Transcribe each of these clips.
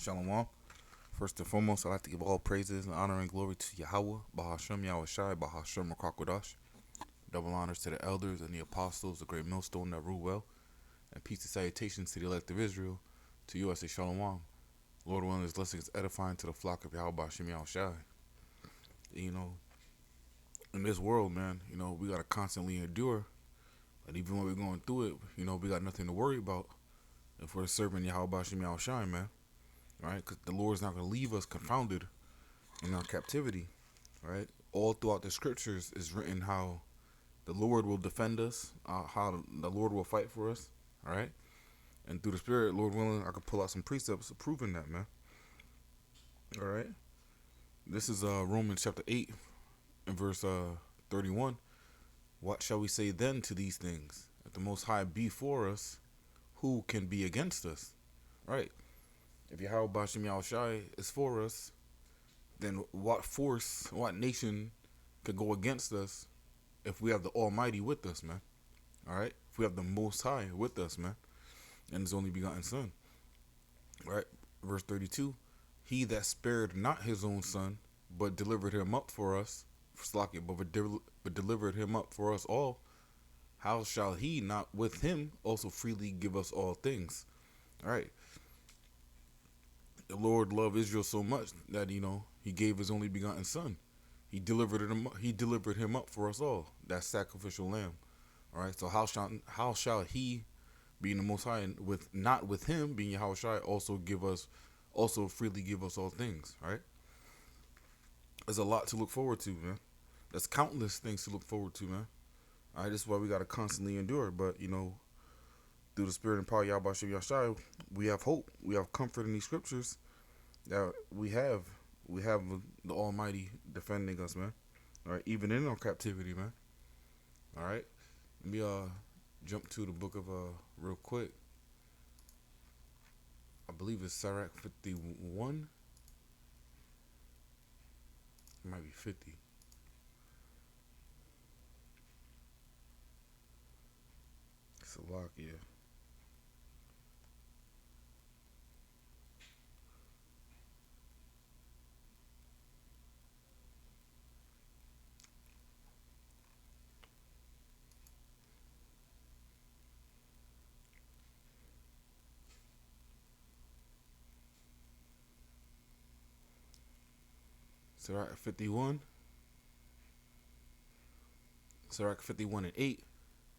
Shalom. First and foremost, I'd like to give all praises and honor and glory to Yahweh, Bahashem Yahushai, Bahashem Rakakwadash. Double honors to the elders and the apostles, the great millstone that rule well. And peace and salutations to the elect of Israel. To you I say Shalom. Lord willing, this blessing is edifying to the flock of Yahweh, Bahashem Yahushai. You know, in this world, man, we got to constantly endure. But even when we're going through it, we got nothing to worry about if we're serving Yahweh, Bahashem Yahushai, man. Right? Because the Lord's not going to leave us confounded in our captivity, right? All throughout the scriptures is written how the Lord will defend us, how the Lord will fight for us, all right? And through the Spirit, Lord willing, I could pull out some precepts proving that, man. All right? This is Romans chapter 8 and verse 31. What shall we say then to these things? If the Most High be for us, who can be against us? Right? If Yahweh Bashim Yahushai is for us, then what force, what nation could go against us if we have the Almighty with us, man? All right? If we have the Most High with us, man, and His only begotten Son. All right? Verse 32, He that spared not His own Son, but delivered Him up for us, but delivered Him up for us all, how shall He not with Him also freely give us all things? All right? The Lord loved Israel so much that He gave His only begotten Son. He delivered him up for us all. That sacrificial lamb. All right. So how shall He, being the Most High, not with Him being Yahushua, also freely give us all things? Right. There's a lot to look forward to, man. There's countless things to look forward to, man. All right. This is why we gotta constantly endure. But through the Spirit and power of Yahweh Yahshai, we have hope. We have comfort in these scriptures that we have the Almighty defending us, man. All right, even in our captivity, man. All right, let me jump to the book of real quick. I believe it's Sirach 51. It might be 50. Salakia. Sirach 51. Sirach 51 and 8.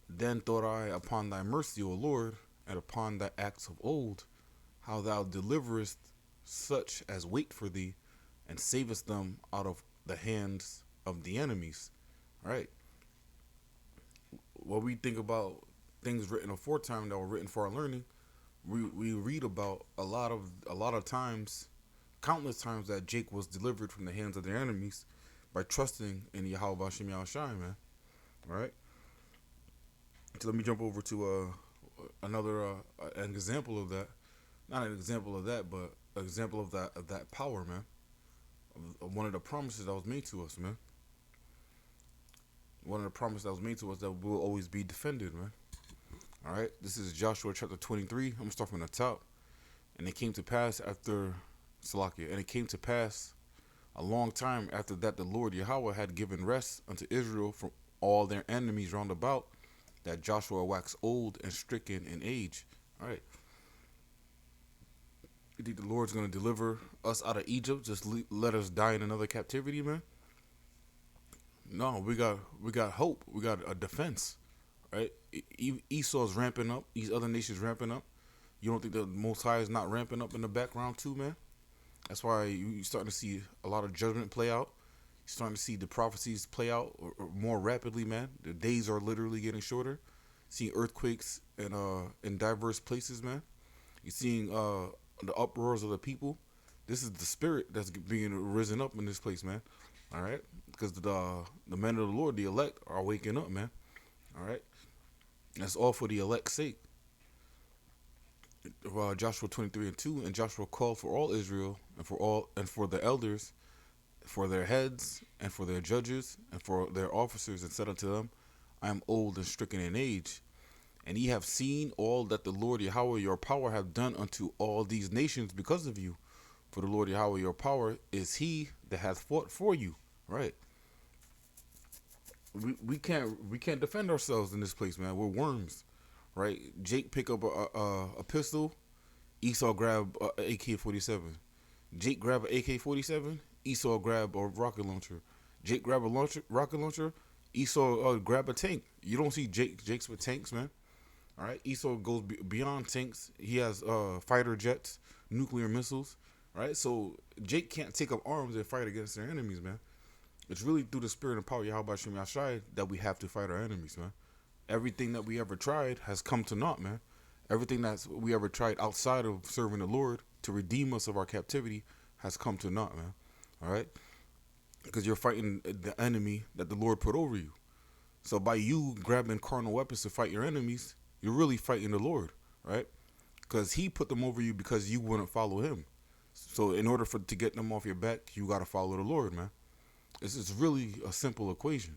Then thought I upon thy mercy, O Lord, and upon thy acts of old, how thou deliverest such as wait for thee, and savest them out of the hands of the enemies. All right. When we think about things written aforetime that were written for our learning, we read about a lot of times, countless times that Jake was delivered from the hands of their enemies by trusting in Yahweh Bashim Yahushai, man. All right. So let me jump over to another an example of that. Not an example of that, but an example of that power, man. One of the promises that was made to us, man. One of the promises that was made to us that we'll always be defended, man. All right. This is Joshua chapter 23. I'm gonna start from the top. And it came to pass after Salakia, and it came to pass a long time after that the Lord Yahweh had given rest unto Israel from all their enemies round about, that Joshua waxed old and stricken in age. All right. You think the Lord's going to deliver us out of Egypt? Just let us die in another captivity, man? No, we got hope. We got a defense, right? Esau's ramping up. These other nations ramping up. You don't think the Most High is not ramping up in the background too, man? That's why you're starting to see a lot of judgment play out. You're starting to see the prophecies play out more rapidly, man. The days are literally getting shorter. Seeing earthquakes in diverse places, man. You're seeing the uproars of the people. This is the spirit that's being risen up in this place, man. All right, because the men of the Lord, the elect, are waking up, man. All right, that's all for the elect's sake. Joshua 23 and 2, and Joshua called for all Israel and for the elders, for their heads and for their judges and for their officers, and said unto them, I am old and stricken in age, and ye have seen all that the Lord Yahweh your power have done unto all these nations because of you. For the Lord Yahweh your power is he that hath fought for you. Right. We can't defend ourselves in this place, man. We're worms. Right. Jake pick up a pistol. Esau grab a AK-47. Jake grab an AK-47. Esau grab a rocket launcher. Jake grab a rocket launcher. Esau grab a tank. You don't see Jake's with tanks, man. All right. Esau goes beyond tanks. He has fighter jets, nuclear missiles. Right. So Jake can't take up arms and fight against their enemies, man. It's really through the spirit and power of Yahweh Shem Yashai that we have to fight our enemies, man. Everything that we ever tried has come to naught, man. Everything that we ever tried outside of serving the Lord to redeem us of our captivity has come to naught, man. All right? Because you're fighting the enemy that the Lord put over you. So by you grabbing carnal weapons to fight your enemies, you're really fighting the Lord, right? Because he put them over you because you wouldn't follow him. So in order to get them off your back, you got to follow the Lord, man. It's really a simple equation,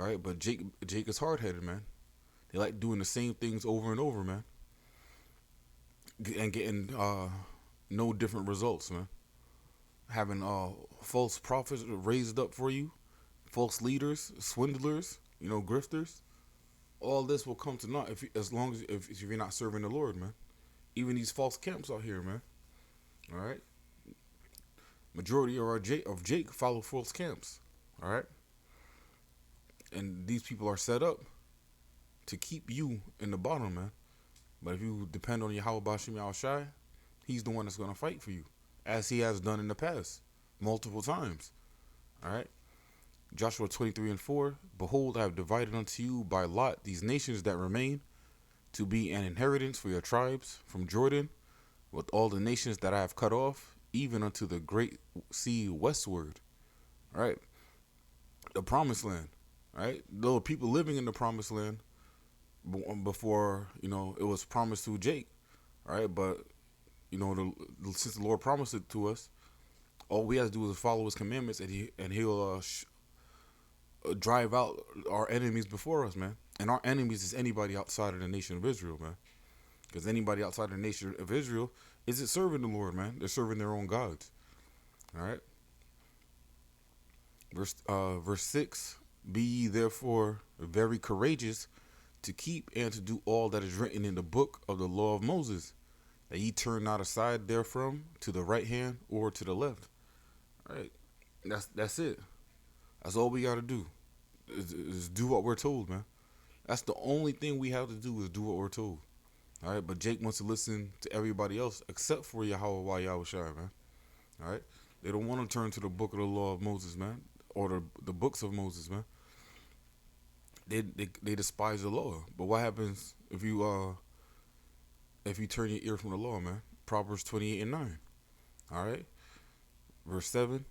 all right? But Jake is hard-headed, man. They like doing the same things over and over, man, and getting no different results, man. Having false prophets raised up for you, false leaders, swindlers, grifters. All this will come to naught as long as if you're not serving the Lord, man. Even these false camps out here, man. All right. Majority of Jake follow false camps. All right. And these people are set up to keep you in the bottom, man. But if you depend on Yahweh Bashim Yahushai, he's the one that's going to fight for you, as he has done in the past, multiple times. All right? Joshua 23:4, behold, I have divided unto you by lot these nations that remain, to be an inheritance for your tribes from Jordan, with all the nations that I have cut off, even unto the great sea westward. All right? The promised land. All right? There were people living in the promised land before, it was promised to Jake. All right? But, since the Lord promised it to us, all we have to do is follow his commandments, and he'll drive out our enemies before us, man. And our enemies is anybody outside of the nation of Israel, man. Because anybody outside of the nation of Israel isn't serving the Lord, man. They're serving their own gods. All right? Verse 6, be ye therefore very courageous to keep and to do all that is written in the book of the law of Moses, that ye turn not aside therefrom to the right hand or to the left. All right? That's it. That's all we got to do is do what we're told, man. That's the only thing we have to do is do what we're told. All right, but Jake wants to listen to everybody else except for Yahweh Yahushua, man. All right, they don't want to turn to the book of the law of Moses, man, or the books of Moses, man. They despise the law. But what happens if you turn your ear from the law, man? Proverbs 28:9. All right, verse 7.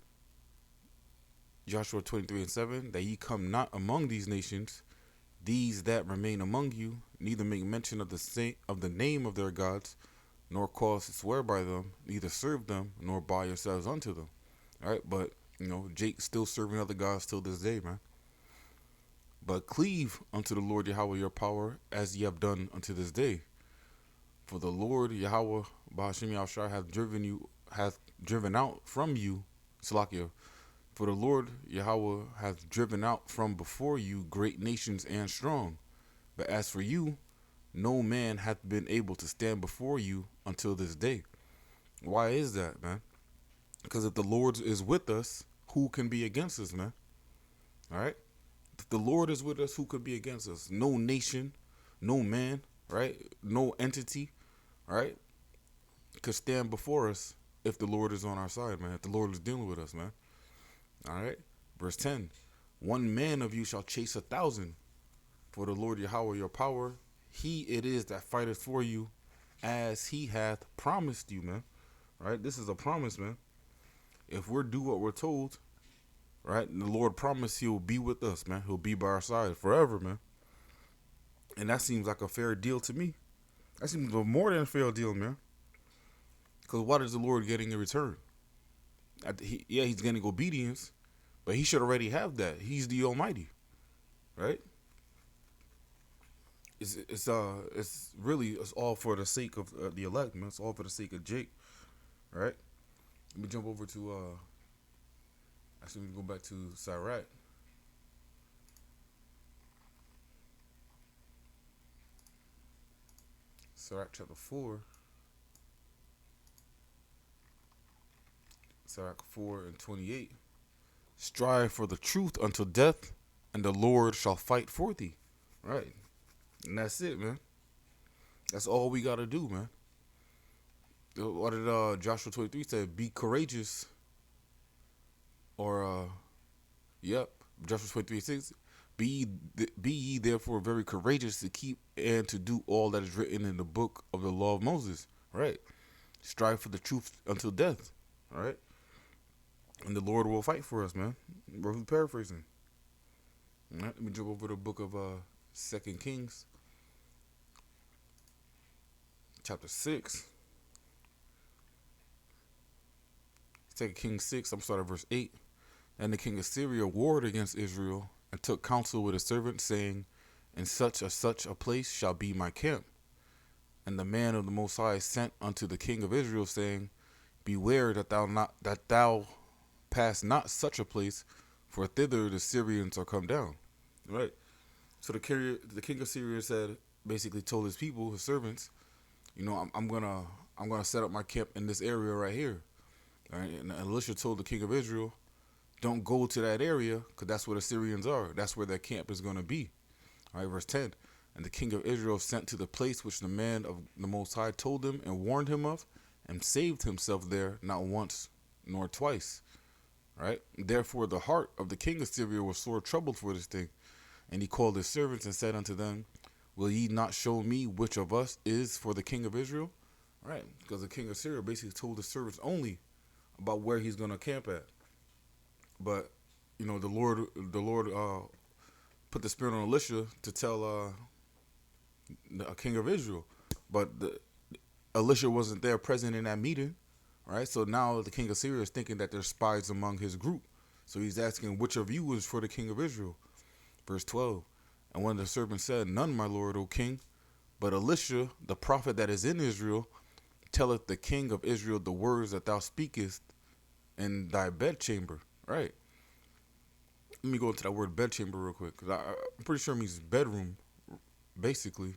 Joshua 23:7, that ye come not among these nations, these that remain among you, neither make mention of the name of their gods, nor cause to swear by them, neither serve them, nor buy yourselves unto them. All right, but Jake's still serving other gods till this day, man. But cleave unto the Lord Yahweh your power, as ye have done unto this day. For the Lord Yahweh Ba'ashim Yahushua hath driven out from you, Salakia. For the Lord Yahweh hath driven out from before you great nations and strong. But as for you, no man hath been able to stand before you until this day. Why is that, man? Because if the Lord is with us, who can be against us, man? All right? If the Lord is with us, who could be against us? No nation, no man, right? No entity, right? Could stand before us if the Lord is on our side, man. If the Lord is dealing with us, man. All right, verse 10, one man of you shall chase 1,000, for the Lord Yahweh your power, he it is that fighteth for you, as he hath promised you, man. All right, this is a promise, man. If we're do what we're told, right, and the Lord promised he'll be with us, man. He'll be by our side forever, man. And that seems like a fair deal to me. That seems more than a fair deal, man. Because what is the Lord getting in return? He's getting obedience, but he should already have that. He's the Almighty, right? It's all for the sake of the elect, man. It's all for the sake of Jake, right? Let me jump over to actually we go back to Sirach. Sirach chapter 4. Sirach 4 and 28. Strive for the truth until death, and the Lord shall fight for thee. Right. And that's it, man. That's all we gotta do, man. What did Joshua 23 say? Be courageous. Or yep, Joshua 23:6. Be ye therefore very courageous to keep and to do all that is written in the book of the law of Moses. Right. Strive for the truth until death. All right. And the Lord will fight for us, man. We're paraphrasing. All right. Let me jump over to the book of 2 Kings, chapter 6. 2 Kings 6, I'm starting at verse 8. And the king of Syria warred against Israel and took counsel with his servants, saying, in such a place shall be my camp. And the man of the Most High sent unto the king of Israel, saying, beware that thou pass not such a place, for thither the Syrians are come down. Right. So the king of Syria said, basically told his people, his servants, I'm gonna set up my camp in this area right here. All right. And Elisha told the king of Israel, don't go to that area, because that's where the Syrians are. That's where their camp is going to be. All right, verse 10. And the king of Israel sent to the place which the man of the Most High told him and warned him of, and saved himself there not once nor twice. All right. Therefore the heart of the king of Syria was sore troubled for this thing. And he called his servants and said unto them, will ye not show me which of us is for the king of Israel? All right, because the king of Syria basically told his servants only about where he's going to camp at. But the Lord put the spirit on Elisha to tell the king of Israel, but Elisha wasn't there present in that meeting, right? So now the king of Syria is thinking that there's spies among his group. So he's asking, which of you is for the king of Israel? Verse 12. And one of the servants said, none, my lord, O king, but Elisha, the prophet that is in Israel, telleth the king of Israel the words that thou speakest in thy bedchamber. Right. Let me go into that word bedchamber real quick, because I'm pretty sure it means bedroom, basically.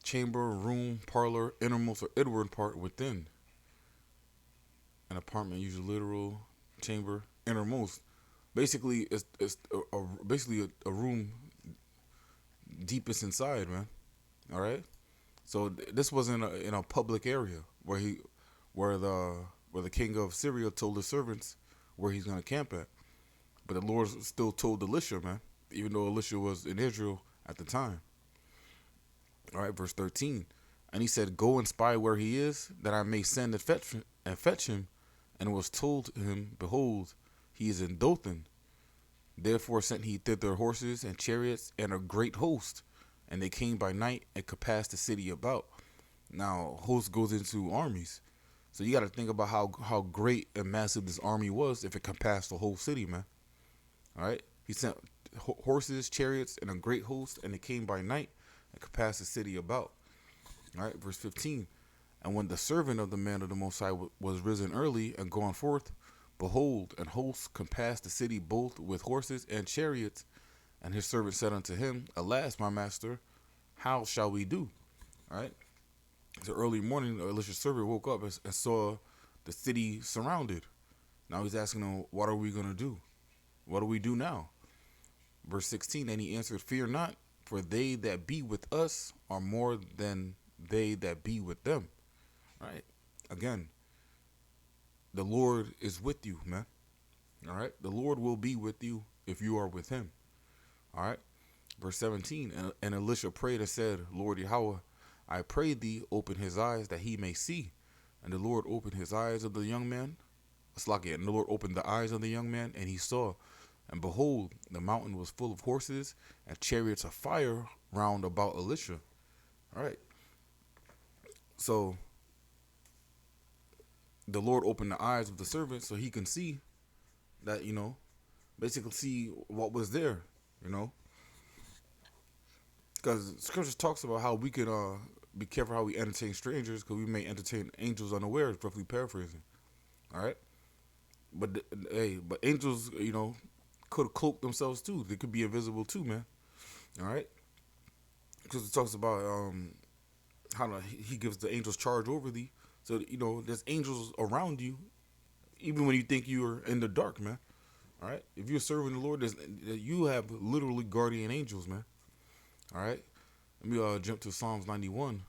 Chamber, room, parlor, innermost or inward part within. An apartment, usually literal, chamber, innermost. Basically, it's basically a room deepest inside, man. All right. So this wasn't in a public area where the king of Syria told his servants where he's gonna camp at. But the Lord still told Elisha, man, even though Elisha was in Israel at the time. All right, verse 13. And he said, go and spy where he is, that I may send and fetch him. And it was told him, behold, he is in Dothan. Therefore sent he thither horses and chariots and a great host. And they came by night and compassed the city about. Now, host goes into armies. So you got to think about how great and massive this army was if it compassed the whole city, man. All right. He sent horses, chariots, and a great host, and they came by night and compassed the city about. All right. Verse 15. And when the servant of the man of the Most High was risen early and gone forth, behold, an host compassed the city both with horses and chariots. And his servant said unto him, alas, my master, how shall we do? All right. So early morning, Elisha's servant woke up and saw the city surrounded. Now he's asking him, what are we going to do? What do we do now? Verse 16, and he answered, fear not, for they that be with us are more than they that be with them. All right. Again, the Lord is with you, man. All right. The Lord will be with you if you are with him. All right. Verse 17, and Elisha prayed and said, Lord Yahweh, I pray thee, open his eyes that he may see. And the Lord opened his eyes of the young man. And the Lord opened the eyes of the young man, and he saw. And behold, the mountain was full of horses and chariots of fire round about Elisha. All right. So the Lord opened the eyes of the servant so he can see that, basically see what was there, Because scripture talks about how we can be careful how we entertain strangers, because we may entertain angels unawares, roughly paraphrasing. All right, but angels, could have cloaked themselves too. They could be invisible too, man. All right, because it talks about how he gives the angels charge over thee. So there's angels around you, even when you think you're in the dark, man. All right, if you're serving the Lord, you have literally guardian angels, man. All right, let me jump to Psalms 91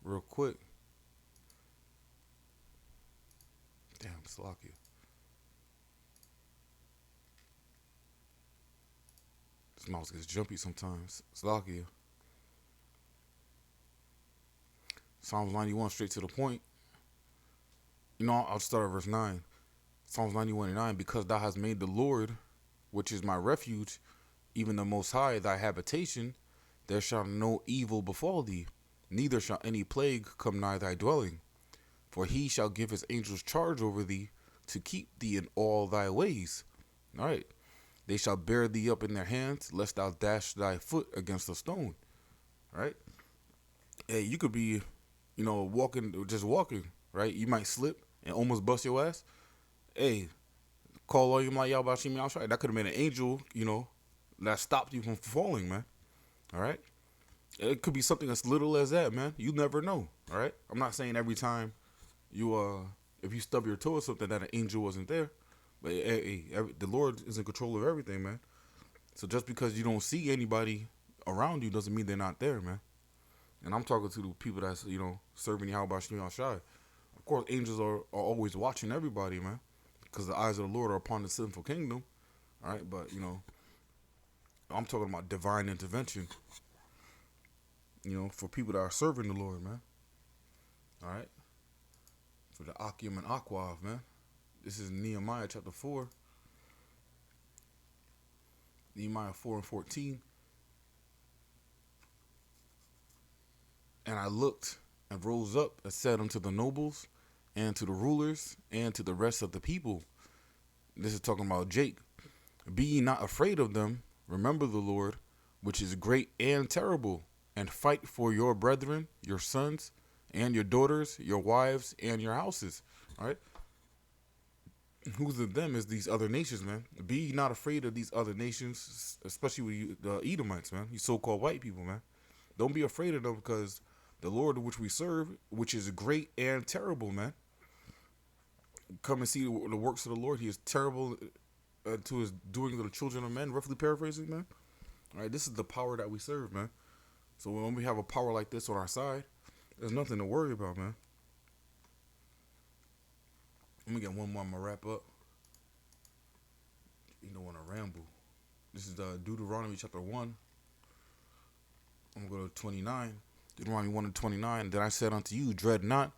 real quick. Damn, Slovakia. This mouse gets jumpy sometimes. Slovakia. Psalms 91, straight to the point. I'll start at verse 9. Psalms 91 and 9. Because thou hast made the Lord, which is my refuge, even the Most High, thy habitation, there shall no evil befall thee, neither shall any plague come nigh thy dwelling. For he shall give his angels charge over thee, to keep thee in all thy ways. All right. They shall bear thee up in their hands, lest thou dash thy foot against a stone. All right. Hey, you could be, just walking, right? You might slip and almost bust your ass. Hey, call on you like y'all about Shimi outside. That could have been an angel, that stopped you from falling, man. All right. It could be something as little as that, man. You never know. All right. I'm not saying every time if you stub your toe or something that an angel wasn't there, but the Lord is in control of everything, man. So just because you don't see anybody around you doesn't mean they're not there, man. And I'm talking to the people that's serving Yahweh Shemi Shai. Of course, angels are always watching everybody, man, because the eyes of the Lord are upon the sinful kingdom. All right, but I'm talking about divine intervention. For people that are serving the Lord, man. All right, for the Akim and Aquav, man. This is Nehemiah chapter 4. Nehemiah 4 and 14. And I looked and rose up and said unto the nobles and to the rulers and to the rest of the people. This is talking about Jake. Be ye not afraid of them. Remember the Lord, which is great and terrible, and fight for your brethren, your sons, and your daughters, your wives, and your houses. All right? Who's of them is these other nations, man. Be not afraid of these other nations, especially with the Edomites, man. These so-called white people, man. Don't be afraid of them, because the Lord which we serve, which is great and terrible, man. Come and see the works of the Lord. He is terrible to his doing to the children of men, roughly paraphrasing, man. All right, this is the power that we serve, man. So when we have a power like this on our side, there's nothing to worry about, man. Let me get one more. I'm going to wrap up. You don't want to ramble. This is Deuteronomy chapter 1. I'm going to go to 29. Deuteronomy 1 and 29. Then I said unto you, dread not,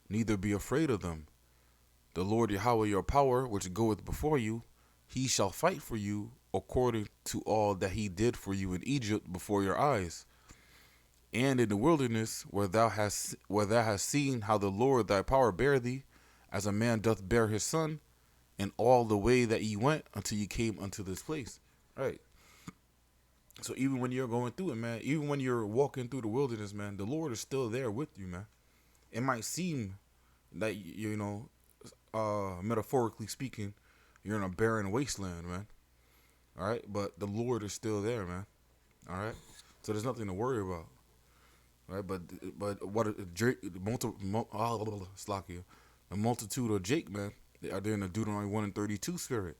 neither be afraid of them. The Lord Yahweh your power, which goeth before you, he shall fight for you according to all that he did for you in Egypt before your eyes. And in the wilderness, where thou hast seen how the Lord thy power bare thee, as a man doth bear his son, and all the way that ye went until ye came unto this place. All right. So even when you're going through it, man, even when you're walking through the wilderness, man, the Lord is still there with you, man. It might seem that, metaphorically speaking, you're in a barren wasteland, man. All right. But the Lord is still there, man. All right. So there's nothing to worry about. Right, but what the multitude of Jake, man, they are there in the Deuteronomy 1 and 32 spirit.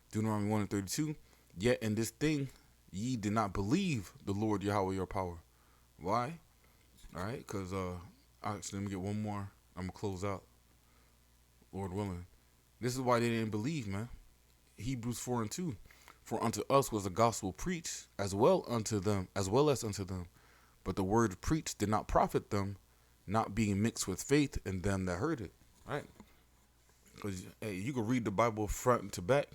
Deuteronomy 1 and 32. Yet in this thing ye did not believe the Lord Yahweh your power. Why? All right, because actually, let me get one more. I'm gonna close out. Lord willing. This is why they didn't believe, man. Hebrews 4 and 2. For unto us was the gospel preached as well as unto them. But the word preached did not profit them, not being mixed with faith in them that heard it. Right? Because you can read the Bible front to back,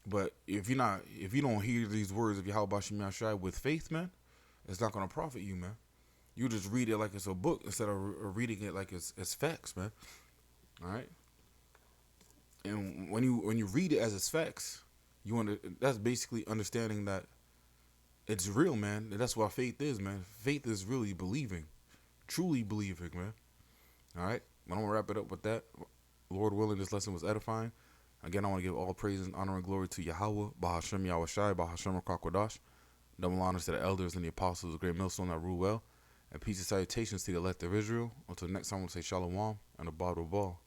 but if you don't hear these words of Yahweh Shemi Shai with faith, man, it's not gonna profit you, man. You just read it like it's a book instead of reading it like it's facts, man. All right. And when you read it as it's facts, that's basically understanding that It's real, man. That's what faith is, man. Faith is really believing, truly believing, man. All right. But I'm gonna wrap it up with that. Lord willing, this lesson was edifying. Again, I want to give all praise and honor and glory to Yahweh, Bahashem Yahweh Shai, Bahashem Rakakwadash. Double honors to the elders and the apostles of the great millstone that rule well. And peace and salutations to the elect of Israel. Until next time, we'll say Shalom and a bottle of ball.